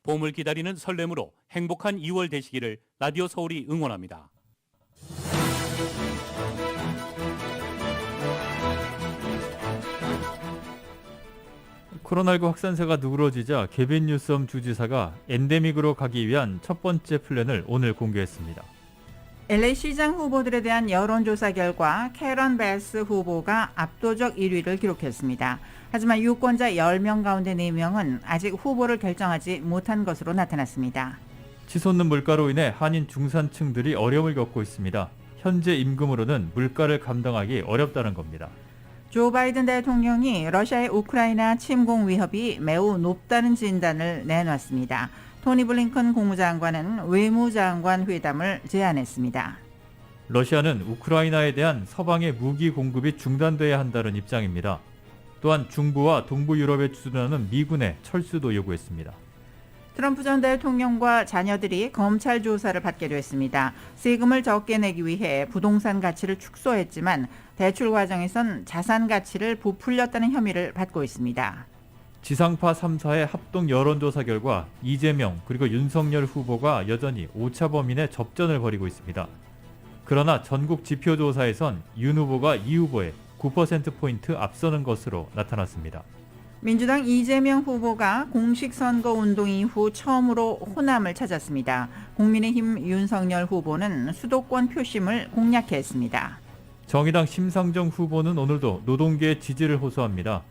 봄을 기다리는 설렘으로 행복한 2월 되시기를 라디오 서울이 응원합니다. 코로나19 확산세가 누그러지자 개빈 뉴섬 주지사가 엔데믹으로 가기 위한 첫 번째 플랜을 오늘 공개했습니다. LA 시장 후보들에 대한 여론조사 결과 캐런 베스 후보가 압도적 1위를 기록했습니다. 하지만 유권자 10명 가운데 4명은 아직 후보를 결정하지 못한 것으로 나타났습니다. 치솟는 물가로 인해 한인 중산층들이 어려움을 겪고 있습니다. 현재 임금으로는 물가를 감당하기 어렵다는 겁니다. 조 바이든 대통령이 러시아의 우크라이나 침공 위협이 매우 높다는 진단을 내놨습니다. 토니 블링컨 국무장관은 외무장관 회담을 제안했습니다. 러시아는 우크라이나에 대한 서방의 무기 공급이 중단돼야 한다는 입장입니다. 또한 중부와 동부 유럽에 주둔하는 미군의 철수도 요구했습니다. 트럼프 전 대통령과 자녀들이 검찰 조사를 받게 됐습니다. 세금을 적게 내기 위해 부동산 가치를 축소했지만 대출 과정에선 자산 가치를 부풀렸다는 혐의를 받고 있습니다. 지상파 3사의 합동 여론조사 결과 이재명 그리고 윤석열 후보가 여전히 오차 범인의 접전을 벌이고 있습니다. 그러나 전국 지표조사에선 윤 후보가 이 후보에 9%포인트 앞서는 것으로 나타났습니다. 민주당 이재명 후보가 공식 선거 운동 이후 처음으로 호남을 찾았습니다. 국민의힘 윤석열 후보는 수도권 표심을 공략했습니다. 정의당 심상정 후보는 오늘도 노동계의 지지를 호소합니다.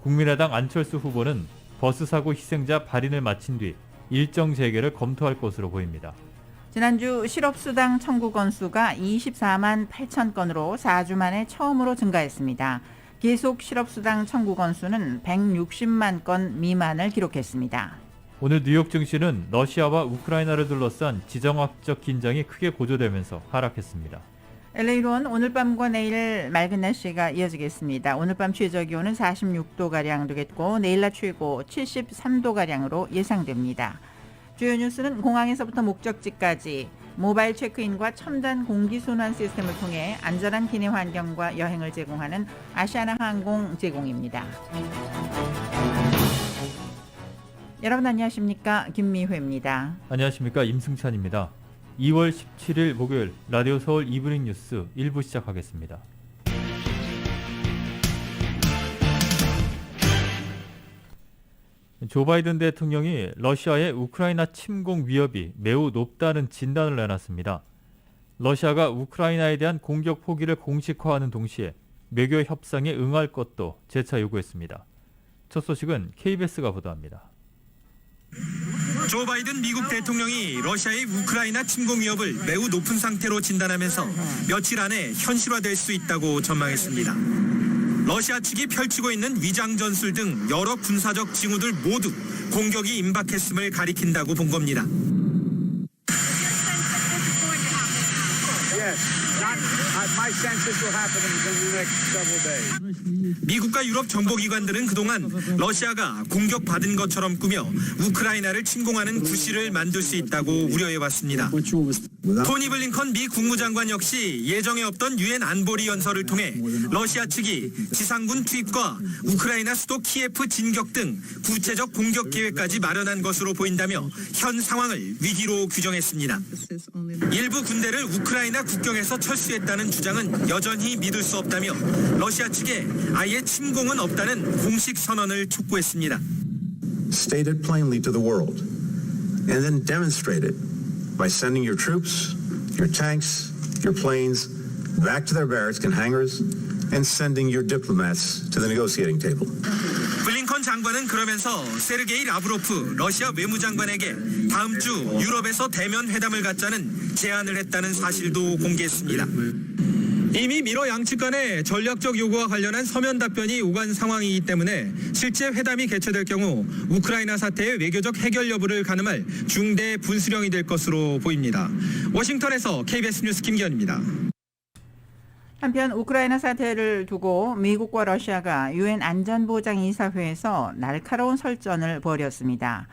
국민의당 안철수 후보는 버스 사고 희생자 발인을 마친 뒤 일정 재개를 검토할 것으로 보입니다. 지난주 실업수당 청구 건수가 24만 8천 건으로 4주 만에 처음으로 증가했습니다. 계속 실업수당 청구 건수는 160만 건 미만을 기록했습니다. 오늘 뉴욕 증시는 러시아와 우크라이나를 둘러싼 지정학적 긴장이 크게 고조되면서 하락했습니다. LA로는 오늘 밤과 내일 맑은 날씨가 이어지겠습니다. 오늘 밤 최저기온은 46도가량 되겠고 내일 낮 최고 73도가량으로 예상됩니다. 주요 뉴스는 공항에서부터 목적지까지 모바일 체크인과 첨단 공기순환 시스템을 통해 안전한 기내 환경과 여행을 제공하는 아시아나 항공 제공입니다. 여러분 안녕하십니까? 김미회입니다. 안녕하십니까? 임승찬입니다. 2월 17일 목요일 라디오 서울 이브닝 뉴스 1부 시작하겠습니다. 조 바이든 대통령이 러시아의 우크라이나 침공 위협이 매우 높다는 진단을 내놨습니다. 러시아가 우크라이나에 대한 공격 포기를 공식화하는 동시에 외교 협상에 응할 것도 재차 요구했습니다. 첫 소식은 KBS가 보도합니다. 조 바이든 미국 대통령이 러시아의 우크라이나 침공 위협을 매우 높은 상태로 진단하면서 며칠 안에 현실화될 수 있다고 전망했습니다. 러시아 측이 펼치고 있는 위장 전술 등 여러 군사적 징후들 모두 공격이 임박했음을 가리킨다고 본 겁니다. 미국과 유럽 정보기관들은 그동안 러시아가 공격받은 것처럼 꾸며 우크라이나를 침공하는 구실을 만들 수 있다고 우려해왔습니다. 토니 블링컨 미 국무장관 역시 예정에 없던 유엔 안보리 연설을 통해 러시아 측이 지상군 투입과 우크라이나 수도 키예프 진격 등 구체적 공격 계획까지 마련한 것으로 보인다며 현 상황을 위기로 규정했습니다. 일부 군대를 우크라이나 국경에서 철수했다는 주장은 여전히 믿을 수 없다며 러시아 측에 아예 침공은 없다는 공식 선언을 촉구했습니다. State it plainly to the world and then demonstrate it by sending your troops, your tanks, your planes back to their barracks and hangars and sending your diplomats to the negotiating table. 블링컨 장관은 그러면서 세르게이 라브로프 러시아 외무장관에게 다음 주 유럽에서 대면 회담을 갖자는 제안을 했다는 사실도 공개했습니다. 이미 미러 양측 간의 전략적 요구와 관련한 서면 답변이 오간 상황이기 때문에 실제 회담이 개최될 경우 우크라이나 사태의 외교적 해결 여부를 가늠할 중대 분수령이 될 것으로 보입니다. 워싱턴에서 KBS 뉴스 김기현입니다. 한편 우크라이나 사태를 두고 미국과 러시아가 유엔 안전보장이사회에서 날카로운 설전을 벌였습니다.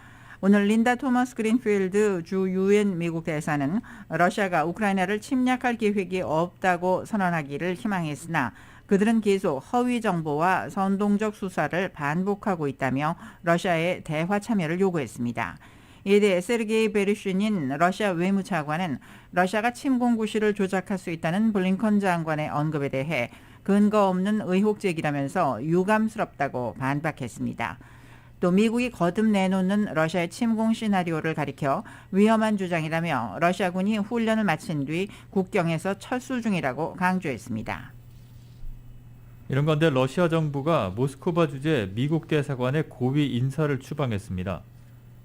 오늘 린다 토머스 그린필드 주 유엔 미국 대사는 러시아가 우크라이나를 침략할 계획이 없다고 선언하기를 희망했으나 그들은 계속 허위 정보와 선동적 수사를 반복하고 있다며 러시아의 대화 참여를 요구했습니다. 이에 대해 세르게이 베르슈닌 러시아 외무차관은 러시아가 침공 구실을 조작할 수 있다는 블링컨 장관의 언급에 대해 근거 없는 의혹 제기라면서 유감스럽다고 반박했습니다. 또 미국이 거듭 내놓는 러시아의 침공 시나리오를 가리켜 위험한 주장이라며 러시아군이 훈련을 마친 뒤 국경에서 철수 중이라고 강조했습니다. 이런 가운데 러시아 정부가 모스크바 주재 미국 대사관의 고위 인사를 추방했습니다.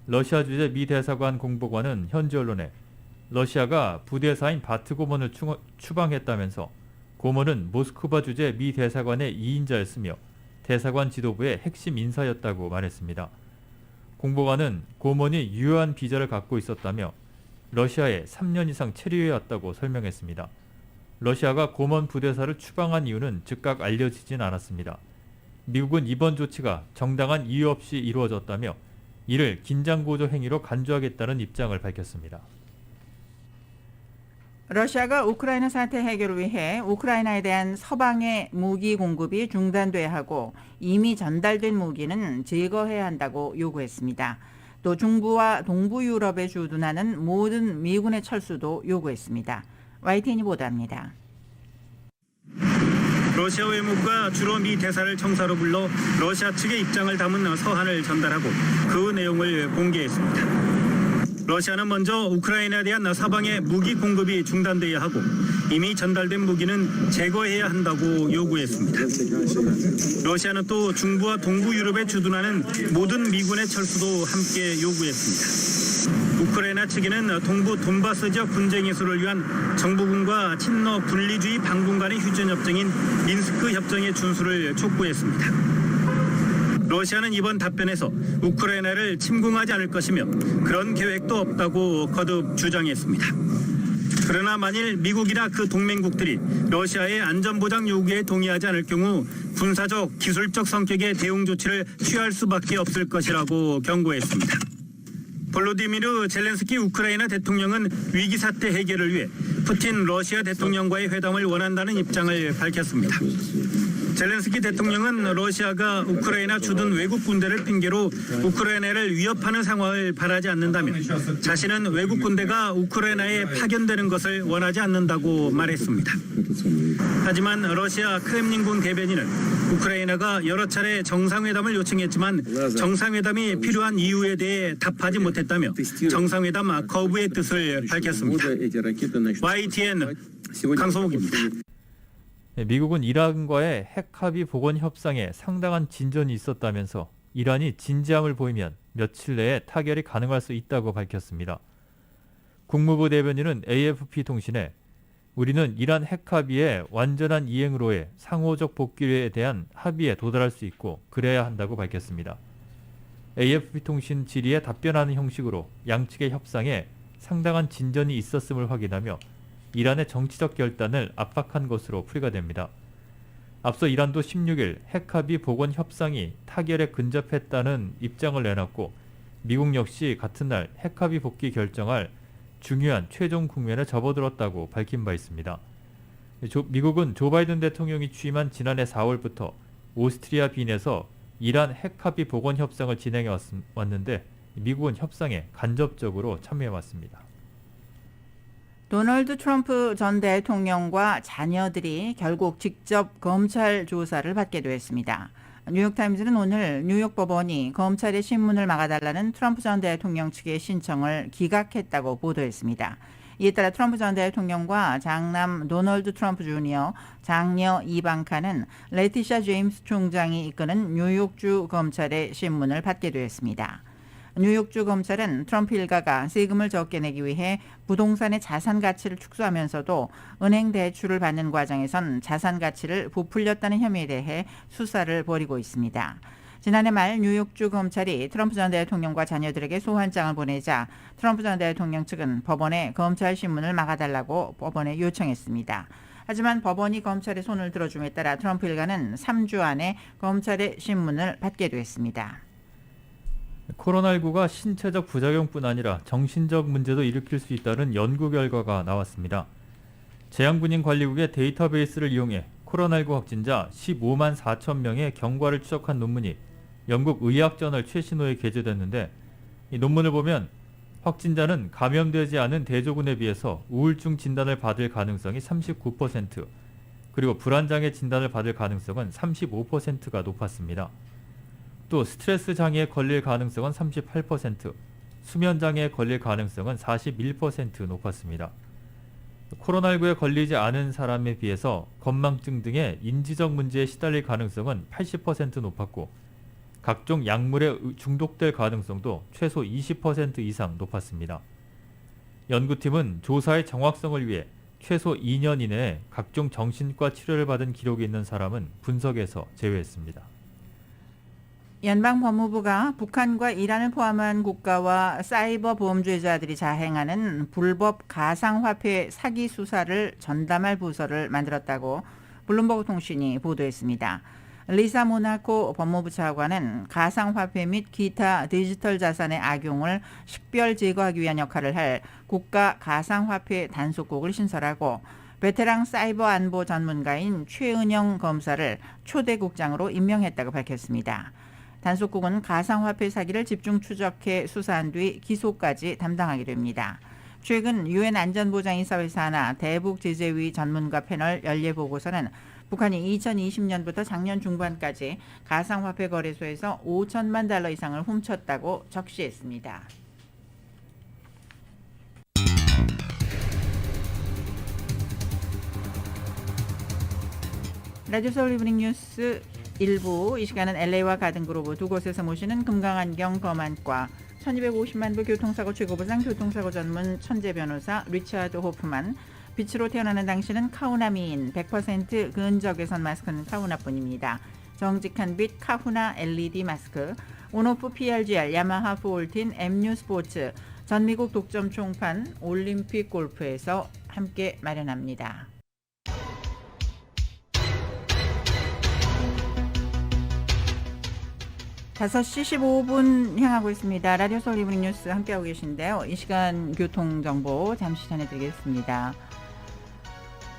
러시아 주재 미 대사관 공보관은 현지 언론에 러시아가 부대사인 바트 고먼을 추방했다면서 고먼은 모스크바 주재 미 대사관의 2인자였으며 대사관 지도부의 핵심 인사였다고 말했습니다. 공보관은 고먼이 유효한 비자를 갖고 있었다며 러시아에 3년 이상 체류해 왔다고 설명했습니다. 러시아가 고먼 부대사를 추방한 이유는 즉각 알려지진 않았습니다. 미국은 이번 조치가 정당한 이유 없이 이루어졌다며 이를 긴장고조 행위로 간주하겠다는 입장을 밝혔습니다. 러시아가 우크라이나 사태 해결을 위해 우크라이나에 대한 서방의 무기 공급이 중단돼야 하고 이미 전달된 무기는 제거해야 한다고 요구했습니다. 또 중부와 동부 유럽에 주둔하는 모든 미군의 철수도 요구했습니다. YTN이 보도합니다. 러시아 외무부가 주로 미 대사를 청사로 불러 러시아 측의 입장을 담은 서한을 전달하고 그 내용을 공개했습니다. 러시아는 먼저 우크라이나에 대한 서방의 무기 공급이 중단돼야 하고 이미 전달된 무기는 제거해야 한다고 요구했습니다. 러시아는 또 중부와 동부 유럽에 주둔하는 모든 미군의 철수도 함께 요구했습니다. 우크라이나 측에는 동부 돈바스 지역 분쟁 해소를 위한 정부군과 친러 분리주의 반군 간의 휴전 협정인 민스크 협정의 준수를 촉구했습니다. 러시아는 이번 답변에서 우크라이나를 침공하지 않을 것이며 그런 계획도 없다고 거듭 주장했습니다. 그러나 만일 미국이나 그 동맹국들이 러시아의 안전보장 요구에 동의하지 않을 경우 군사적, 기술적 성격의 대응 조치를 취할 수밖에 없을 것이라고 경고했습니다. 볼로디미르 젤렌스키 우크라이나 대통령은 위기 사태 해결을 위해 푸틴 러시아 대통령과의 회담을 원한다는 입장을 밝혔습니다. 젤렌스키 대통령은 러시아가 우크라이나 주둔 외국 군대를 핑계로 우크라이나를 위협하는 상황을 바라지 않는다며 자신은 외국 군대가 우크라이나에 파견되는 것을 원하지 않는다고 말했습니다. 하지만 러시아 크렘린궁 대변인은 우크라이나가 여러 차례 정상회담을 요청했지만 정상회담이 필요한 이유에 대해 답하지 못했다며 정상회담 거부의 뜻을 밝혔습니다. YTN 강성욱입니다. 미국은 이란과의 핵합의 복원 협상에 상당한 진전이 있었다면서 이란이 진지함을 보이면 며칠 내에 타결이 가능할 수 있다고 밝혔습니다. 국무부 대변인은 AFP 통신에 우리는 이란 핵합의의 완전한 이행으로의 상호적 복귀에 대한 합의에 도달할 수 있고 그래야 한다고 밝혔습니다. AFP 통신 질의에 답변하는 형식으로 양측의 협상에 상당한 진전이 있었음을 확인하며 이란의 정치적 결단을 압박한 것으로 풀이가 됩니다. 앞서 이란도 16일 핵합의 복원 협상이 타결에 근접했다는 입장을 내놨고 미국 역시 같은 날 핵합의 복귀 결정할 중요한 최종 국면에 접어들었다고 밝힌 바 있습니다. 미국은 조 바이든 대통령이 취임한 지난해 4월부터 오스트리아 빈에서 이란 핵합의 복원 협상을 진행해 왔는데 미국은 협상에 간접적으로 참여해 왔습니다. 도널드 트럼프 전 대통령과 자녀들이 결국 직접 검찰 조사를 받게 되었습니다. 뉴욕타임즈는 오늘 뉴욕 법원이 검찰의 신문을 막아달라는 트럼프 전 대통령 측의 신청을 기각했다고 보도했습니다. 이에 따라 트럼프 전 대통령과 장남 도널드 트럼프 주니어, 장녀 이방카는 레티샤 제임스 총장이 이끄는 뉴욕주 검찰의 신문을 받게 되었습니다. 뉴욕주 검찰은 트럼프 일가가 세금을 적게 내기 위해 부동산의 자산 가치를 축소하면서도 은행 대출을 받는 과정에선 자산 가치를 부풀렸다는 혐의에 대해 수사를 벌이고 있습니다. 지난해 말 뉴욕주 검찰이 트럼프 전 대통령과 자녀들에게 소환장을 보내자 트럼프 전 대통령 측은 법원에 검찰 신문을 막아달라고 법원에 요청했습니다. 하지만 법원이 검찰의 손을 들어줌에 따라 트럼프 일가는 3주 안에 검찰의 신문을 받게 됐습니다. 코로나19가 신체적 부작용뿐 아니라 정신적 문제도 일으킬 수 있다는 연구 결과가 나왔습니다. 재향분인관리국의 데이터베이스를 이용해 코로나19 확진자 15만 4천 명의 경과를 추적한 논문이 영국 의학저널 최신호에 게재됐는데 이 논문을 보면 확진자는 감염되지 않은 대조군에 비해서 우울증 진단을 받을 가능성이 39%, 그리고 불안장애 진단을 받을 가능성은 35%가 높았습니다. 또 스트레스 장애에 걸릴 가능성은 38%, 수면 장애에 걸릴 가능성은 41% 높았습니다. 코로나19에 걸리지 않은 사람에 비해서 건망증 등의 인지적 문제에 시달릴 가능성은 80% 높았고, 각종 약물에 중독될 가능성도 최소 20% 이상 높았습니다. 연구팀은 조사의 정확성을 위해 최소 2년 이내에 각종 정신과 치료를 받은 기록이 있는 사람은 분석에서 제외했습니다. 연방법무부가 북한과 이란을 포함한 국가와 사이버 보험주의자들이 자행하는 불법 가상화폐 사기 수사를 전담할 부서를 만들었다고 블룸버그 통신이 보도했습니다. 리사 모나코 법무부 차관은 가상화폐 및 기타 디지털 자산의 악용을 식별 제거하기 위한 역할을 할 국가 가상화폐 단속국을 신설하고, 베테랑 사이버 안보 전문가인 최은영 검사를 초대국장으로 임명했다고 밝혔습니다. 단속국은 가상화폐 사기를 집중 추적해 수사한 뒤 기소까지 담당하게 됩니다. 최근 유엔 안전보장이사회 산하 대북 제재위 전문가 패널 연례 보고서는 북한이 2020년부터 작년 중반까지 가상화폐 거래소에서 5천만 달러 이상을 훔쳤다고 적시했습니다. 라디오 서울 이브닝 뉴스 1부, 이 시간은 LA와 가든그로브 두 곳에서 모시는 금강안경 검안과 1250만 부 교통사고 최고보상 교통사고 전문 천재 변호사 리차드 호프만, 빛으로 태어나는 당신은 카후나 미인, 100% 근적외선 마스크는 카후나뿐입니다. 정직한 빛 카후나 LED 마스크, 온오프 PRGR, 야마하 포올틴, MU 스포츠, 전미국 독점 총판, 올림픽 골프에서 함께 마련합니다. 5시 15분 향하고 있습니다. 라디오 서울 이브닝 뉴스 함께하고 계신데요. 이 시간 교통정보 잠시 전해드리겠습니다.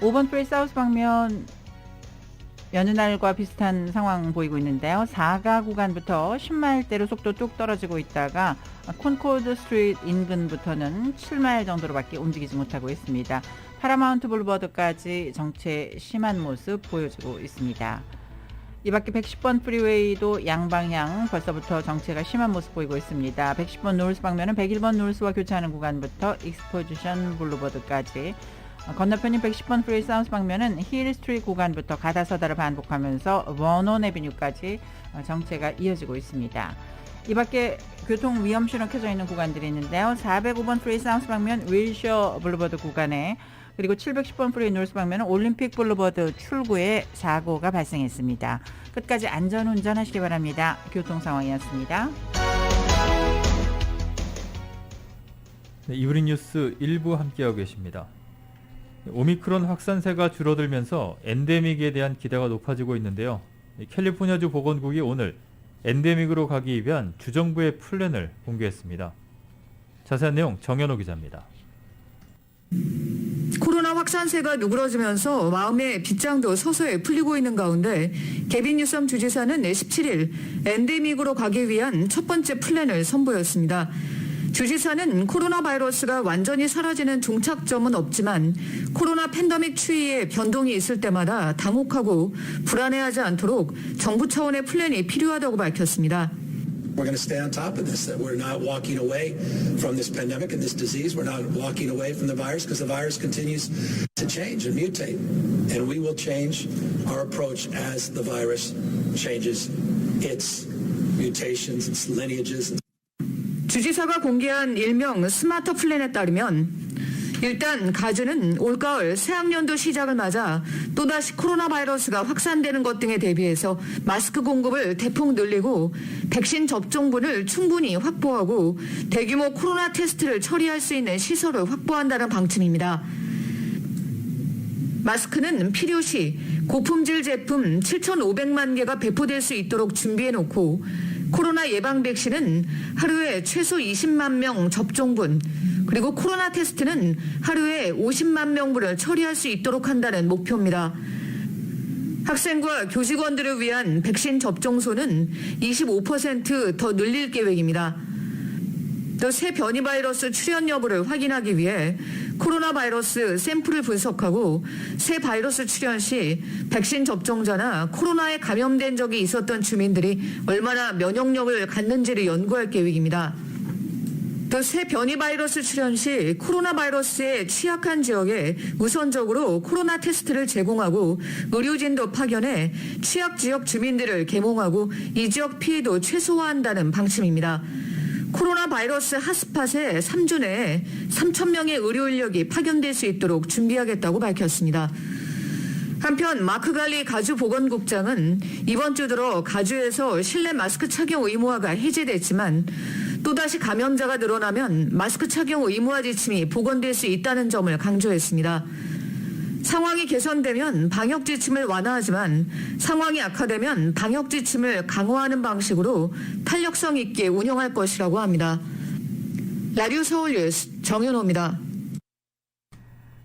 5번 프레이 사우스 방면 여느 날과 비슷한 상황 보이고 있는데요. 4가 구간부터 10마일대로 속도 뚝 떨어지고 있다가 콘코드 스트리트 인근부터는 7마일 정도로밖에 움직이지 못하고 있습니다. 파라마운트 블루버드까지 정체 심한 모습 보여지고 있습니다. 이 밖에 110번 프리웨이도 양방향 벌써부터 정체가 심한 모습 보이고 있습니다. 110번 노스 방면은 101번 노스와 교차하는 구간부터 익스포지션 블루버드까지, 건너편인 110번 프리웨이 사우스 방면은 힐 스트리트 구간부터 가다서다를 반복하면서 원온 애비뉴까지 정체가 이어지고 있습니다. 이 밖에 교통 위험 신호 켜져 있는 구간들이 있는데요. 405번 프리웨이 사우스 방면 윌셔 블루버드 구간에, 그리고 710번 프리웨이 노스 방면은 올림픽 블루버드 출구에 사고가 발생했습니다. 끝까지 안전운전 하시기 바랍니다. 교통 상황이었습니다. 네, 이브닝 뉴스 1부 함께하고 계십니다. 오미크론 확산세가 줄어들면서 엔데믹에 대한 기대가 높아지고 있는데요. 캘리포니아주 보건국이 오늘 엔데믹으로 가기 위한 주정부의 플랜을 공개했습니다. 자세한 내용 정현호 기자입니다. 코로나 확산세가 누그러지면서 마음의 빗장도 서서히 풀리고 있는 가운데 개빈 뉴섬 주지사는 17일 엔데믹으로 가기 위한 첫 번째 플랜을 선보였습니다. 주지사는 코로나 바이러스가 완전히 사라지는 종착점은 없지만 코로나 팬데믹 추이에 변동이 있을 때마다 당혹하고 불안해하지 않도록 정부 차원의 플랜이 필요하다고 밝혔습니다. We're going to stay on top of this, that we're not walking away from this pandemic and this disease. We're not walking away from the virus because the virus continues to change and mutate. And we will change our approach as the virus changes its mutations, its lineages. 주지사가 공개한 일명 스마트 플랜에 따르면 일단 가주는 올가을 새학년도 시작을 맞아 또다시 코로나 바이러스가 확산되는 것 등에 대비해서 마스크 공급을 대폭 늘리고 백신 접종분을 충분히 확보하고 대규모 코로나 테스트를 처리할 수 있는 시설을 확보한다는 방침입니다. 마스크는 필요시 고품질 제품 7,500만 개가 배포될 수 있도록 준비해놓고 코로나 예방 백신은 하루에 최소 20만 명 접종분, 그리고 코로나 테스트는 하루에 50만 명분을 처리할 수 있도록 한다는 목표입니다. 학생과 교직원들을 위한 백신 접종소는 25% 더 늘릴 계획입니다. 또 새 변이 바이러스 출현 여부를 확인하기 위해 코로나 바이러스 샘플을 분석하고 새 바이러스 출현 시 백신 접종자나 코로나에 감염된 적이 있었던 주민들이 얼마나 면역력을 갖는지를 연구할 계획입니다. 또 새 변이 바이러스 출현 시 코로나 바이러스에 취약한 지역에 우선적으로 코로나 테스트를 제공하고 의료진도 파견해 취약 지역 주민들을 계몽하고 이 지역 피해도 최소화한다는 방침입니다. 코로나 바이러스 핫스팟에 3주 내에 3,000명의 의료 인력이 파견될 수 있도록 준비하겠다고 밝혔습니다. 한편 마크 갈리 가주 보건국장은 이번 주 들어 가주에서 실내 마스크 착용 의무화가 해제됐지만 또다시 감염자가 늘어나면 마스크 착용 의무화 지침이 복원될 수 있다는 점을 강조했습니다. 상황이 개선되면 방역 지침을 완화하지만 상황이 악화되면 방역 지침을 강화하는 방식으로 탄력성 있게 운영할 것이라고 합니다. 라디오 서울뉴스 정윤호입니다.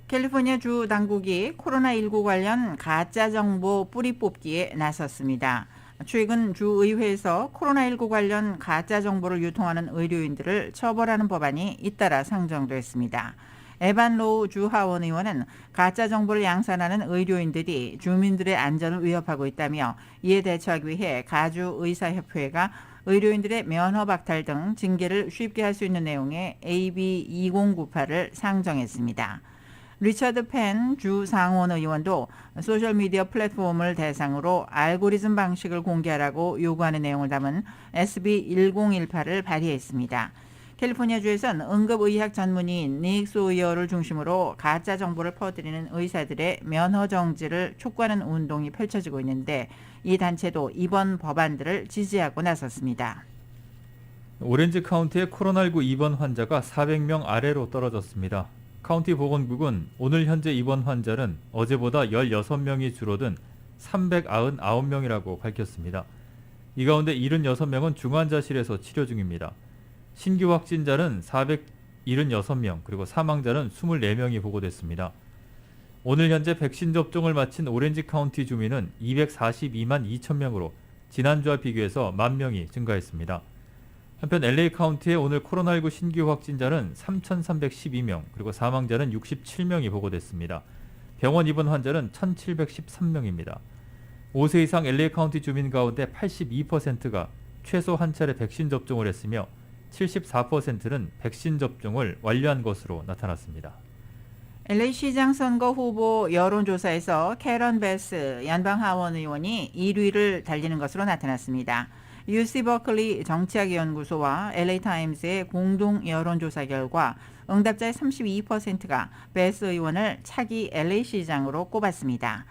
캘리포니아 주 당국이 코로나19 관련 가짜 정보 뿌리 뽑기에 나섰습니다. 최근 주의회에서 코로나19 관련 가짜 정보를 유통하는 의료인들을 처벌하는 법안이 잇따라 상정됐습니다. 에반 로우 주 하원 의원은 가짜 정보를 양산하는 의료인들이 주민들의 안전을 위협하고 있다며 이에 대처하기 위해 가주 의사협회가 의료인들의 면허 박탈 등 징계를 쉽게 할 수 있는 내용의 AB 2098을 상정했습니다. 리처드 펜 주 상원 의원도 소셜미디어 플랫폼을 대상으로 알고리즘 방식을 공개하라고 요구하는 내용을 담은 SB 1018을 발의했습니다. 캘리포니아주에선 응급의학 전문의인 닉 소이어를 중심으로 가짜 정보를 퍼뜨리는 의사들의 면허 정지를 촉구하는 운동이 펼쳐지고 있는데 이 단체도 이번 법안들을 지지하고 나섰습니다. 오렌지 카운티의 코로나19 입원 환자가 400명 아래로 떨어졌습니다. 카운티 보건국은 오늘 현재 입원 환자는 어제보다 16명이 줄어든 399명이라고 밝혔습니다. 이 가운데 76명은 중환자실에서 치료 중입니다. 신규 확진자는 476명, 그리고 사망자는 24명이 보고됐습니다. 오늘 현재 백신 접종을 마친 오렌지 카운티 주민은 242만 2천 명으로 지난주와 비교해서 10,000명이 증가했습니다. 한편 LA 카운티의 오늘 코로나19 신규 확진자는 3,312명, 그리고 사망자는 67명이 보고됐습니다. 병원 입원 환자는 1,713명입니다. 5세 이상 LA 카운티 주민 가운데 82%가 최소 한 차례 백신 접종을 했으며 74%는 백신 접종을 완료한 것으로 나타났습니다. LA 시장 선거 후보 여론조사에서 캐런 베스 연방하원 의원이 1위를 달리는 것으로 나타났습니다. UC 버클리 정치학연구소와 LA타임스의 공동 여론조사 결과 응답자의 32%가 베스 의원을 차기 LA 시장으로 꼽았습니다.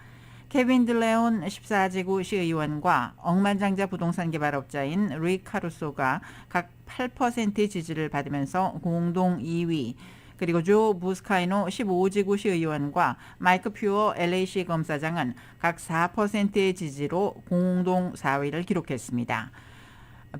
케빈 들레온 14지구 시의원과 억만장자 부동산 개발업자인 릭 카루소가 각 8%의 지지를 받으면서 공동 2위, 그리고 조 부스카이노 15지구 시의원과 마이크 퓨어 LA시 검사장은 각 4%의 지지로 공동 4위를 기록했습니다.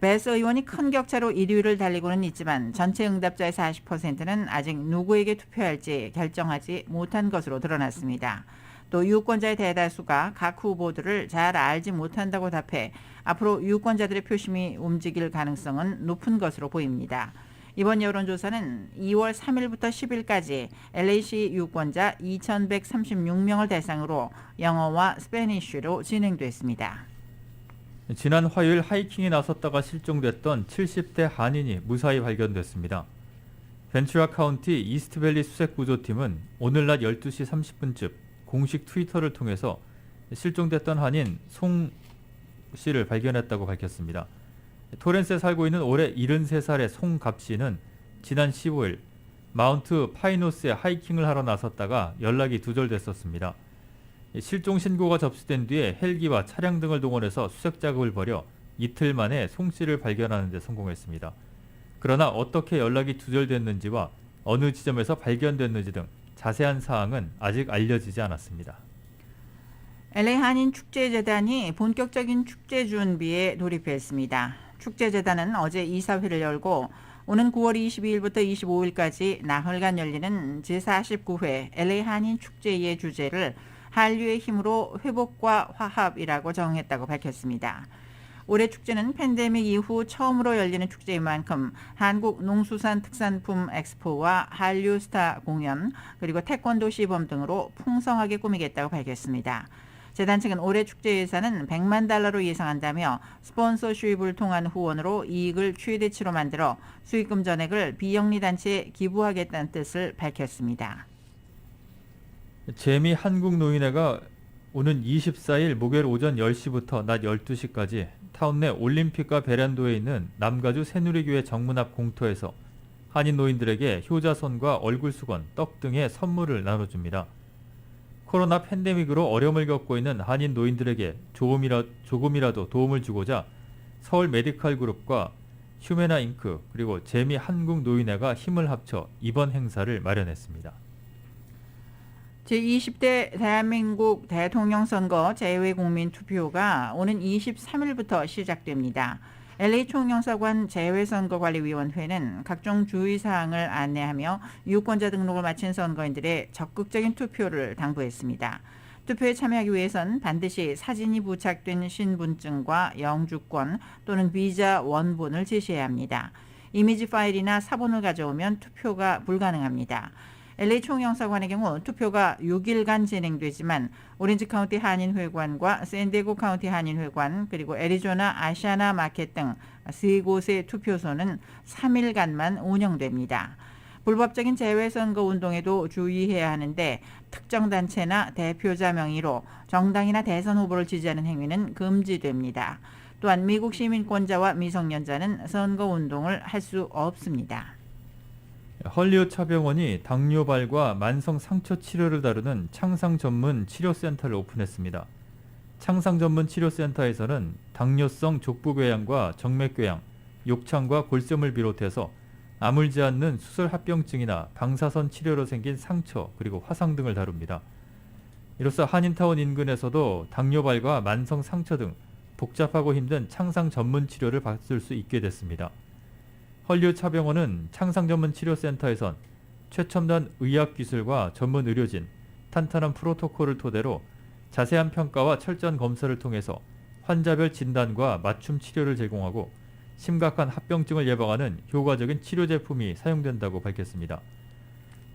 베스 의원이 큰 격차로 1위를 달리고는 있지만 전체 응답자의 40%는 아직 누구에게 투표할지 결정하지 못한 것으로 드러났습니다. 또 유권자의 대다수가 각 후보들을 잘 알지 못한다고 답해 앞으로 유권자들의 표심이 움직일 가능성은 높은 것으로 보입니다. 이번 여론조사는 2월 3일부터 10일까지 LA시 유권자 2,136명을 대상으로 영어와 스페니쉬로 진행됐습니다. 지난 화요일 하이킹에 나섰다가 실종됐던 70대 한인이 무사히 발견됐습니다. 벤츄라 카운티 이스트밸리 수색구조팀은 오늘 낮 12시 30분쯤 공식 트위터를 통해서 실종됐던 한인 송 씨를 발견했다고 밝혔습니다. 토렌스에 살고 있는 올해 73살의 송갑 씨는 지난 15일 마운트 파이노스에 하이킹을 하러 나섰다가 연락이 두절됐었습니다. 실종 신고가 접수된 뒤에 헬기와 차량 등을 동원해서 수색 작업을 벌여 이틀 만에 송 씨를 발견하는 데 성공했습니다. 그러나 어떻게 연락이 두절됐는지와 어느 지점에서 발견됐는지 등 자세한 사항은 아직 알려지지 않았습니다. LA 한인축제재단이 본격적인 축제 준비에 돌입했습니다. 축제재단은 어제 이사회를 열고 오는 9월 22일부터 25일까지 나흘간 열리는 제49회 LA 한인축제의 주제를 한류의 힘으로 회복과 화합이라고 정했다고 밝혔습니다. 올해 축제는 팬데믹 이후 처음으로 열리는 축제인 만큼 한국 농수산특산품 엑스포와 한류 스타 공연 그리고 태권도 시범 등으로 풍성하게 꾸미겠다고 밝혔습니다. 재단 측은 올해 축제 예산은 $100만 예상한다며 스폰서십을 통한 후원으로 이익을 최대치로 만들어 수익금 전액을 비영리 단체에 기부하겠다는 뜻을 밝혔습니다. 재미 한국노인회가 오는 24일 목요일 오전 10시부터 낮 12시까지 타운 내 올림픽과 베란도에 있는 남가주 새누리교회 정문 앞 공터에서 한인 노인들에게 효자손과 얼굴수건, 떡 등의 선물을 나눠줍니다. 코로나 팬데믹으로 어려움을 겪고 있는 한인 노인들에게 조금이라도 도움을 주고자 서울 메디칼 그룹과 휴메나 잉크 그리고 재미 한국노인회가 힘을 합쳐 이번 행사를 마련했습니다. 제20대 대한민국 대통령 선거 재외국민 투표가 오는 23일부터 시작됩니다. LA 총영사관 재외선거관리위원회는 각종 주의사항을 안내하며 유권자 등록을 마친 선거인들의 적극적인 투표를 당부했습니다. 투표에 참여하기 위해선 반드시 사진이 부착된 신분증과 영주권 또는 비자 원본을 제시해야 합니다. 이미지 파일이나 사본을 가져오면 투표가 불가능합니다. LA 총영사관의 경우 투표가 6일간 진행되지만 오렌지 카운티 한인회관과 샌디에고 카운티 한인회관 그리고 애리조나 아시아나 마켓 등 3곳의 투표소는 3일간만 운영됩니다. 불법적인 재외선거 운동에도 주의해야 하는데 특정 단체나 대표자 명의로 정당이나 대선 후보를 지지하는 행위는 금지됩니다. 또한 미국 시민권자와 미성년자는 선거 운동을 할 수 없습니다. 헐리우드 차병원이 당뇨발과 만성 상처 치료를 다루는 창상 전문 치료센터를 오픈했습니다. 창상 전문 치료센터에서는 당뇨성 족부궤양과 정맥궤양, 욕창과 골쌤을 비롯해서 아물지 않는 수술 합병증이나 방사선 치료로 생긴 상처 그리고 화상 등을 다룹니다. 이로써 한인타운 인근에서도 당뇨발과 만성 상처 등 복잡하고 힘든 창상 전문 치료를 받을 수 있게 됐습니다. 헐리우드 차병원은 창상 전문 치료센터에선 최첨단 의학기술과 전문 의료진, 탄탄한 프로토콜을 토대로 자세한 평가와 철저한 검사를 통해서 환자별 진단과 맞춤 치료를 제공하고 심각한 합병증을 예방하는 효과적인 치료 제품이 사용된다고 밝혔습니다.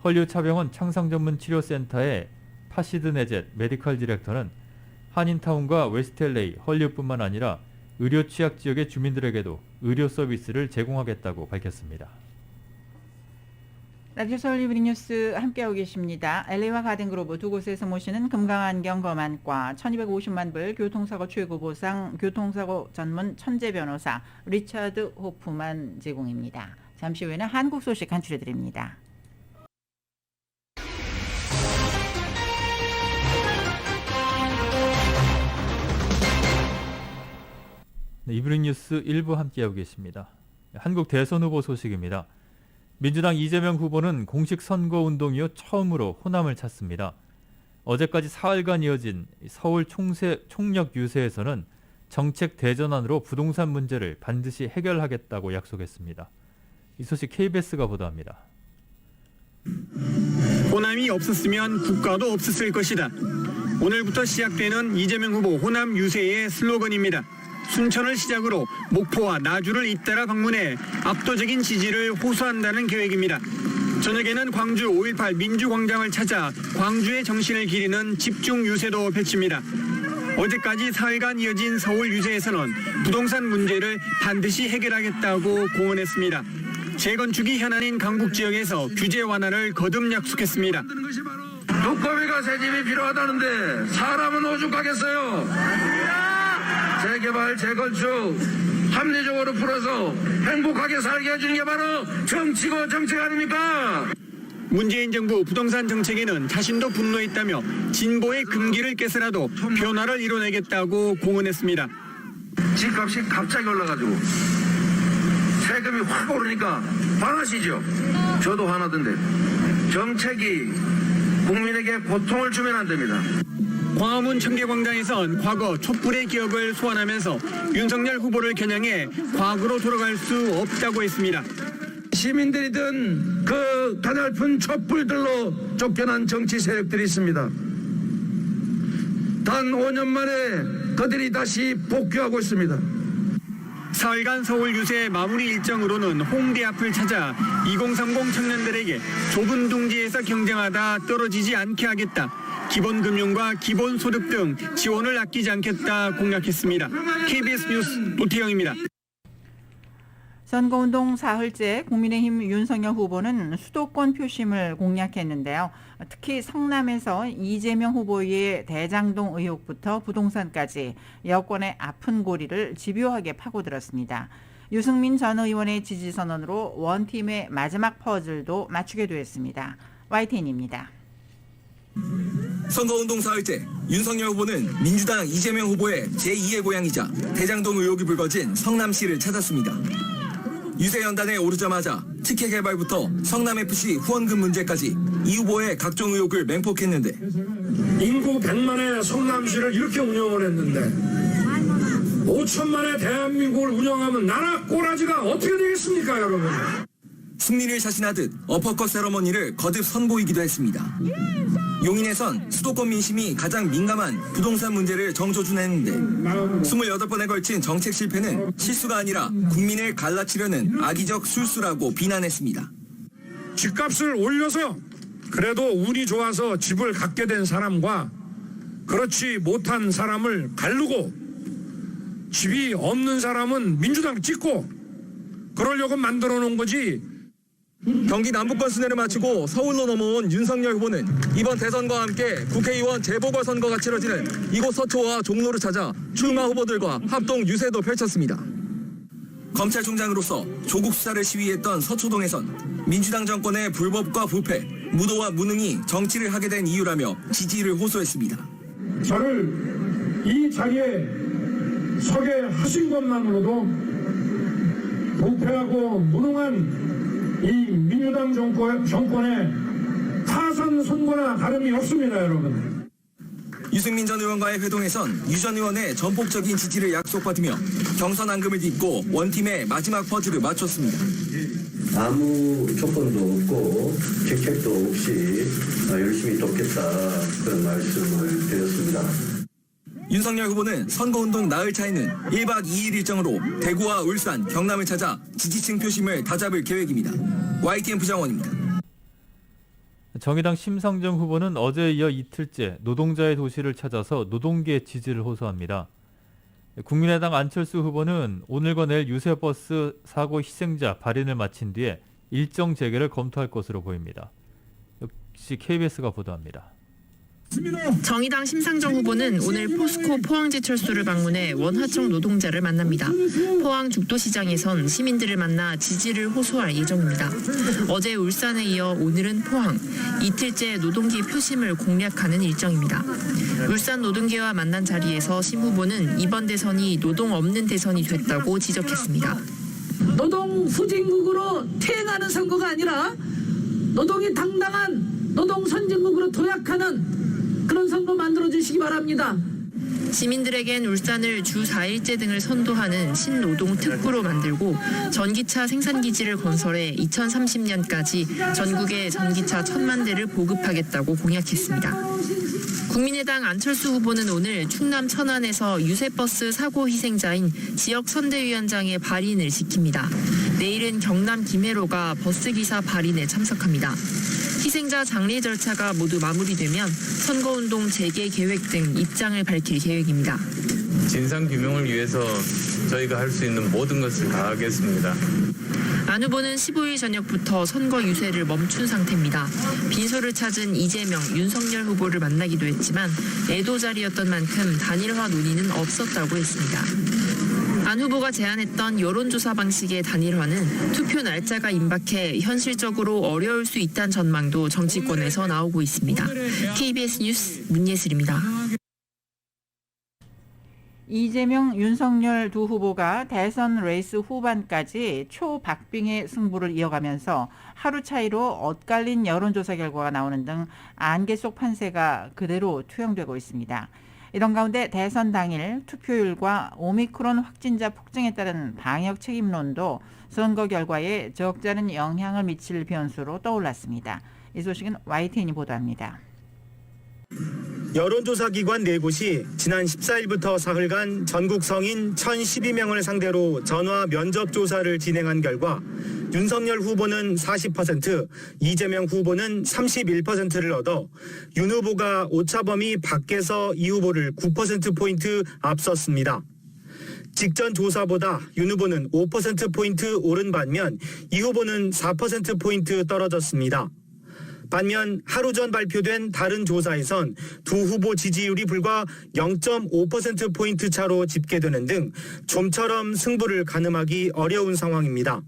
헐리우드 차병원 창상 전문 치료센터의 파시드 네젯 메디컬 디렉터는 한인타운과 웨스트 LA, 헐리우드뿐만 아니라 의료 취약 지역의 주민들에게도 의료 서비스를 제공하겠다고 밝혔습니다. 라디오 서울 이브닝 뉴스 함께하고 계십니다. LA와 가든그로브 두 곳에서 모시는 금강안경 검안과 1250만 불 교통사고 최고보상 교통사고 전문 천재 변호사 리차드 호프만 제공입니다. 잠시 후에는 한국 소식 간추려드립니다. 이브닝 뉴스 1부 함께하고 계십니다. 한국 대선 후보 소식입니다. 민주당 이재명 후보는 공식 선거운동 이후 처음으로 호남을 찾습니다. 어제까지 사흘간 이어진 서울 총력 유세에서는 정책 대전환으로 부동산 문제를 반드시 해결하겠다고 약속했습니다. 이 소식 KBS가 보도합니다. 호남이 없었으면 국가도 없었을 것이다. 오늘부터 시작되는 이재명 후보 호남 유세의 슬로건입니다. 순천을 시작으로 목포와 나주를 잇따라 방문해 압도적인 지지를 호소한다는 계획입니다. 저녁에는 광주 5.18 민주광장을 찾아 광주의 정신을 기리는 집중 유세도 펼칩니다. 어제까지 사흘간 이어진 서울 유세에서는 부동산 문제를 반드시 해결하겠다고 공언했습니다. 재건축이 현안인 강북 지역에서 규제 완화를 거듭 약속했습니다. 두꺼비가 새 집이 필요하다는데 사람은 오죽하겠어요. 재개발, 재건축 합리적으로 풀어서 행복하게 살게 해주는 게 바로 정치고 정책 아닙니까? 문재인 정부 부동산 정책에는 자신도 분노했다며 진보의 금기를 깨서라도 변화를 이뤄내겠다고 공언했습니다. 집값이 갑자기 올라가지고 세금이 확 오르니까 화나시죠? 저도 화나던데 정책이 국민에게 고통을 주면 안 됩니다. 광화문 청계광장에선 과거 촛불의 기억을 소환하면서 윤석열 후보를 겨냥해 과거로 돌아갈 수 없다고 했습니다. 시민들이 든 그 가냘픈 촛불들로 쫓겨난 정치 세력들이 있습니다. 단 5년 만에 그들이 다시 복귀하고 있습니다. 사흘간 서울 유세 마무리 일정으로는 홍대 앞을 찾아 2030 청년들에게 좁은 둥지에서 경쟁하다 떨어지지 않게 하겠다. 기본금융과 기본소득 등 지원을 아끼지 않겠다 공약했습니다. KBS 뉴스 노태영입니다. 선거운동 사흘째 국민의힘 윤석열 후보는 수도권 표심을 공략했는데요. 특히 성남에서 이재명 후보의 대장동 의혹부터 부동산까지 여권의 아픈 고리를 집요하게 파고들었습니다. 유승민 전 의원의 지지 선언으로 원팀의 마지막 퍼즐도 맞추게 됐습니다. YTN입니다. 선거운동 사흘째 윤석열 후보는 민주당 이재명 후보의 제2의 고향이자 대장동 의혹이 불거진 성남시를 찾았습니다. 유세연단에 오르자마자 특혜 개발부터 성남FC 후원금 문제까지 이 후보의 각종 의혹을 맹폭했는데 인구 100만의 성남시를 이렇게 운영을 했는데 5천만의 대한민국을 운영하면 나라 꼬라지가 어떻게 되겠습니까, 여러분? 승리를 자신하듯 어퍼컷 세러머니를 거듭 선보이기도 했습니다. 용인에선 수도권 민심이 가장 민감한 부동산 문제를 정조준했는데 28번에 걸친 정책 실패는 실수가 아니라 국민을 갈라치려는 악의적 술수라고 비난했습니다. 집값을 올려서 그래도 운이 좋아서 집을 갖게 된 사람과 그렇지 못한 사람을 가르고 집이 없는 사람은 민주당 찍고 그러려고 만들어 놓은 거지. 경기 남부권 순회를 마치고 서울로 넘어온 윤석열 후보는 이번 대선과 함께 국회의원 재보궐선거가 치러지는 이곳 서초와 종로를 찾아 출마 후보들과 합동 유세도 펼쳤습니다. 검찰총장으로서 조국 수사를 시위했던 서초동에선 민주당 정권의 불법과 부패, 무도와 무능이 정치를 하게 된 이유라며 지지를 호소했습니다. 저를 이 자리에 서게 하신 것만으로도 부패하고 무능한 이 민주당 정권의 타선 선거나 다름이 없습니다, 여러분. 유승민 전 의원과의 회동에선 유 전 의원의 전폭적인 지지를 약속받으며 경선 앙금을 딛고 원팀의 마지막 퍼즐을 맞췄습니다. 아무 조건도 없고 직책도 없이 열심히 돕겠다 그런 말씀을 드렸습니다. 윤석열 후보는 선거운동 나흘 차이는 1박 2일 일정으로 대구와 울산, 경남을 찾아 지지층 표심을 다잡을 계획입니다. YTN 부장원입니다. 정의당 심상정 후보는 어제에 이어 이틀째 노동자의 도시를 찾아서 노동계의 지지를 호소합니다. 국민의당 안철수 후보는 오늘과 내일 유세버스 사고 희생자 발인을 마친 뒤에 일정 재개를 검토할 것으로 보입니다. 역시 KBS가 보도합니다. 정의당 심상정 후보는 오늘 포스코 포항제철소를 방문해 원하청 노동자를 만납니다. 포항 죽도시장에선 시민들을 만나 지지를 호소할 예정입니다. 어제 울산에 이어 오늘은 포항, 이틀째 노동계 표심을 공략하는 일정입니다. 울산 노동계와 만난 자리에서 심 후보는 이번 대선이 노동 없는 대선이 됐다고 지적했습니다. 노동 후진국으로 퇴행하는 선거가 아니라 노동이 당당한 노동 선진국으로 도약하는 그런 선거 만들어주시기 바랍니다. 시민들에겐 울산을 주 4일제 등을 선도하는 신노동 특구로 만들고 전기차 생산기지를 건설해 2030년까지 전국에 전기차 1,000만 대를 보급하겠다고 공약했습니다. 국민의당 안철수 후보는 오늘 충남 천안에서 유세버스 사고 희생자인 지역 선대위원장의 발인을 지킵니다. 내일은 경남 김해로가 버스기사 발인에 참석합니다. 희생자 장례 절차가 모두 마무리되면 선거운동 재개 계획 등 입장을 밝힐 계획입니다. 진상규명을 위해서 저희가 할 수 있는 모든 것을 다하겠습니다. 안 후보는 15일 저녁부터 선거 유세를 멈춘 상태입니다. 빈소를 찾은 이재명, 윤석열 후보를 만나기도 했지만 애도 자리였던 만큼 단일화 논의는 없었다고 했습니다. 안 후보가 제안했던 여론조사 방식의 단일화는 투표 날짜가 임박해 현실적으로 어려울 수 있다는 전망도 정치권에서 나오고 있습니다. KBS 뉴스 문예슬입니다. 이재명, 윤석열 두 후보가 대선 레이스 후반까지 초박빙의 승부를 이어가면서 하루 차이로 엇갈린 여론조사 결과가 나오는 등 안개 속 판세가 그대로 투영되고 있습니다. 이런 가운데 대선 당일 투표율과 오미크론 확진자 폭증에 따른 방역 책임론도 선거 결과에 적잖은 영향을 미칠 변수로 떠올랐습니다. 이 소식은 YTN이 보도합니다. 여론조사기관 4곳이 지난 14일부터 사흘간 전국 성인 1,012명을 상대로 전화 면접 조사를 진행한 결과 윤석열 후보는 40%, 이재명 후보는 31%를 얻어 윤 후보가 오차범위 밖에서 이 후보를 9%포인트 앞섰습니다. 직전 조사보다 윤 후보는 5%포인트 오른 반면 이 후보는 4%포인트 떨어졌습니다. 반면 하루 전 발표된 다른 조사에선 두 후보 지지율이 불과 0.5%포인트 차로 집계되는 등 좀처럼 승부를 가늠하기 어려운 상황입니다.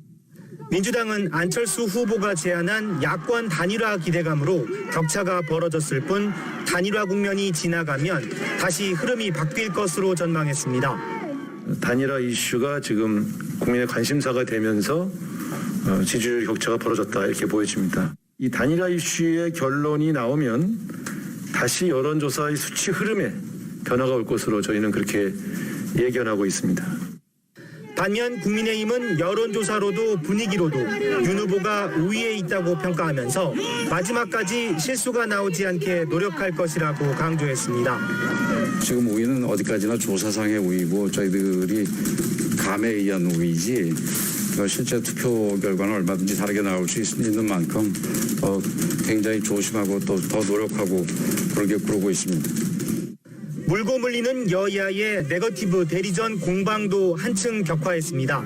민주당은 안철수 후보가 제안한 야권 단일화 기대감으로 격차가 벌어졌을 뿐 단일화 국면이 지나가면 다시 흐름이 바뀔 것으로 전망했습니다. 단일화 이슈가 지금 국민의 관심사가 되면서 지지율 격차가 벌어졌다 이렇게 보여집니다. 이 단일화 이슈의 결론이 나오면 다시 여론조사의 수치 흐름에 변화가 올 것으로 저희는 그렇게 예견하고 있습니다. 반면 국민의힘은 여론조사로도 분위기로도 윤 후보가 우위에 있다고 평가하면서 마지막까지 실수가 나오지 않게 노력할 것이라고 강조했습니다. 지금 우위는 어디까지나 조사상의 우위고 저희들이 감에 의한 우위지 실제 투표 결과는 얼마든지 다르게 나올 수 있는 만큼 굉장히 조심하고 또 더 노력하고 그러고 있습니다. 물고 물리는 여야의 네거티브 대리전 공방도 한층 격화했습니다.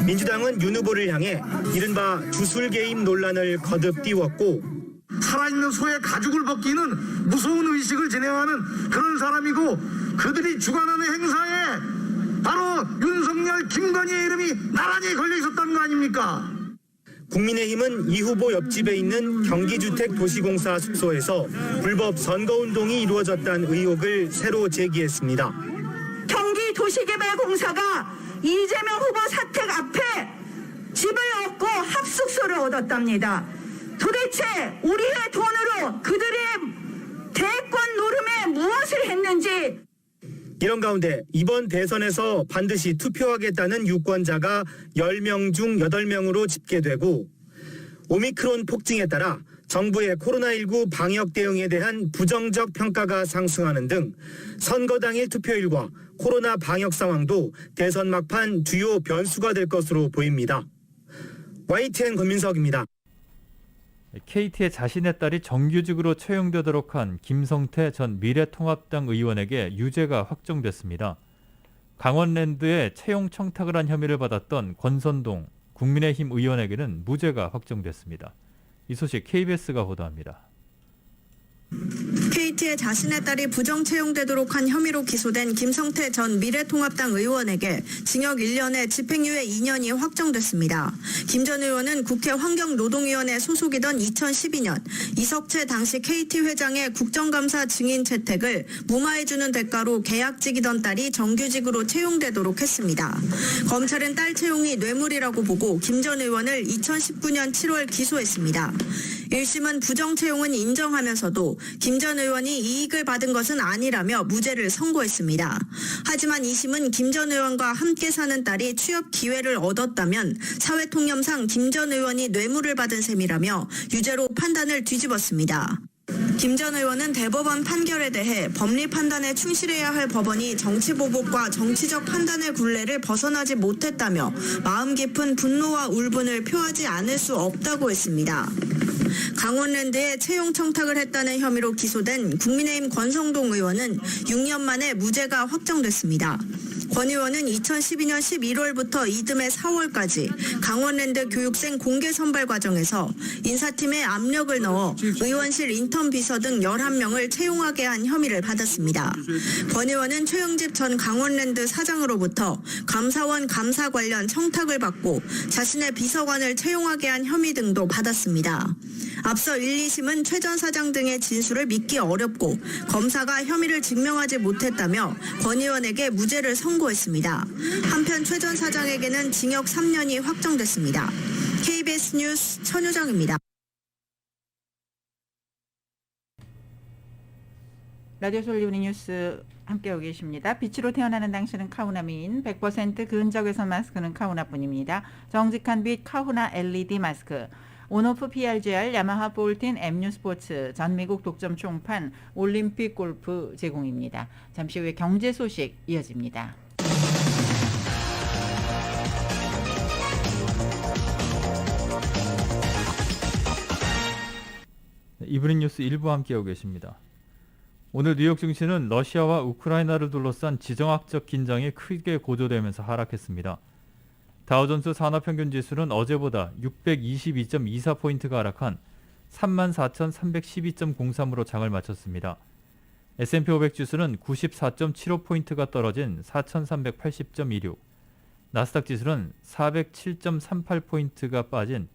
민주당은 윤 후보를 향해 이른바 주술 개입 논란을 거듭 띄웠고 살아있는 소의 가죽을 벗기는 무서운 의식을 진행하는 그런 사람이고 그들이 주관하는 행사에 바로 윤석열, 김건희의 이름이 나란히 걸려 있었다는 거 아닙니까? 국민의힘은 이 후보 옆집에 있는 경기주택도시공사 숙소에서 불법 선거운동이 이루어졌다는 의혹을 새로 제기했습니다. 경기도시개발공사가 이재명 후보 사택 앞에 집을 얻고 합숙소를 얻었답니다. 도대체 우리의 돈으로 그들의 대권 노름에 무엇을 했는지. 이런 가운데 이번 대선에서 반드시 투표하겠다는 유권자가 10명 중 8명으로 집계되고 오미크론 폭증에 따라 정부의 코로나19 방역 대응에 대한 부정적 평가가 상승하는 등 선거 당일 투표율과 코로나 방역 상황도 대선 막판 주요 변수가 될 것으로 보입니다. YTN 권민석입니다. KT의 자신의 딸이 정규직으로 채용되도록 한 김성태 전 미래통합당 의원에게 유죄가 확정됐습니다. 강원랜드에 채용 청탁을 한 혐의를 받았던 권선동 국민의힘 의원에게는 무죄가 확정됐습니다. 이 소식 KBS가 보도합니다. KT의 자신의 딸이 부정 채용되도록 한 혐의로 기소된 김성태 전 미래통합당 의원에게 징역 1년에 집행유예 2년이 확정됐습니다. 김 전 의원은 국회 환경노동위원회 소속이던 2012년 이석채 당시 KT 회장의 국정감사 증인 채택을 무마해주는 대가로 계약직이던 딸이 정규직으로 채용되도록 했습니다. 검찰은 딸 채용이 뇌물이라고 보고 김 전 의원을 2019년 7월 기소했습니다. 1심은 부정 채용은 인정하면서도 김 전 의원이 이익을 받은 것은 아니라며 무죄를 선고했습니다. 하지만 2심은 김 전 의원과 함께 사는 딸이 취업 기회를 얻었다면 사회통념상 김 전 의원이 뇌물을 받은 셈이라며 유죄로 판단을 뒤집었습니다. 김 전 의원은 대법원 판결에 대해 법리 판단에 충실해야 할 법원이 정치보복과 정치적 판단의 굴레를 벗어나지 못했다며 마음 깊은 분노와 울분을 표하지 않을 수 없다고 했습니다. 강원랜드에 채용 청탁을 했다는 혐의로 기소된 국민의힘 권성동 의원은 6년 만에 무죄가 확정됐습니다. 권 의원은 2012년 11월부터 이듬해 4월까지 강원랜드 교육생 공개 선발 과정에서 인사팀에 압력을 넣어 의원실 인턴 비서 등 11명을 채용하게 한 혐의를 받았습니다. 권 의원은 최영집 전 강원랜드 사장으로부터 감사원 감사 관련 청탁을 받고 자신의 비서관을 채용하게 한 혐의 등도 받았습니다. 앞서 1, 2심은 최 전 사장 등의 진술을 믿기 어렵고 검사가 혐의를 증명하지 못했다며 권 의원에게 무죄를 선고했습니다. 한편 최 전 사장에게는 징역 3년이 확정됐습니다. KBS 뉴스 천유정입니다. 라디오 솔리브니 뉴스 함께하고 계십니다. 빛으로 태어나는 당신은 카우나민 100% 근적외선 마스크는 카우나뿐입니다. 정직한 빛 카우나 LED 마스크. 온오프 PRGR, 야마하 볼틴, MU 스포츠, 전 미국 독점 총판, 올림픽 골프 제공입니다. 잠시 후에 경제 소식 이어집니다. 이브닝 뉴스 일부 함께하고 계십니다. 오늘 뉴욕 증시는 러시아와 우크라이나를 둘러싼 지정학적 긴장이 크게 고조되면서 하락했습니다. 다우존스 산업평균지수는 어제보다 622.24포인트가 하락한 34,312.03으로 장을 마쳤습니다. S&P 500 지수는 94.75포인트가 떨어진 4,380.26, 나스닥 지수는 407.38포인트가 빠진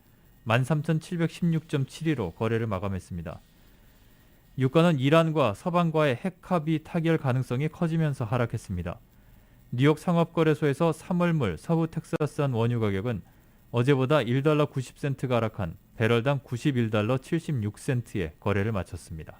13,716.72로 거래를 마감했습니다. 유가는 이란과 서방과의 핵 합의 타결 가능성이 커지면서 하락했습니다. 뉴욕 상업거래소에서 3월물 서부 텍사스산 원유 가격은 어제보다 1달러 90센트가 하락한 배럴당 91달러 76센트에 거래를 마쳤습니다.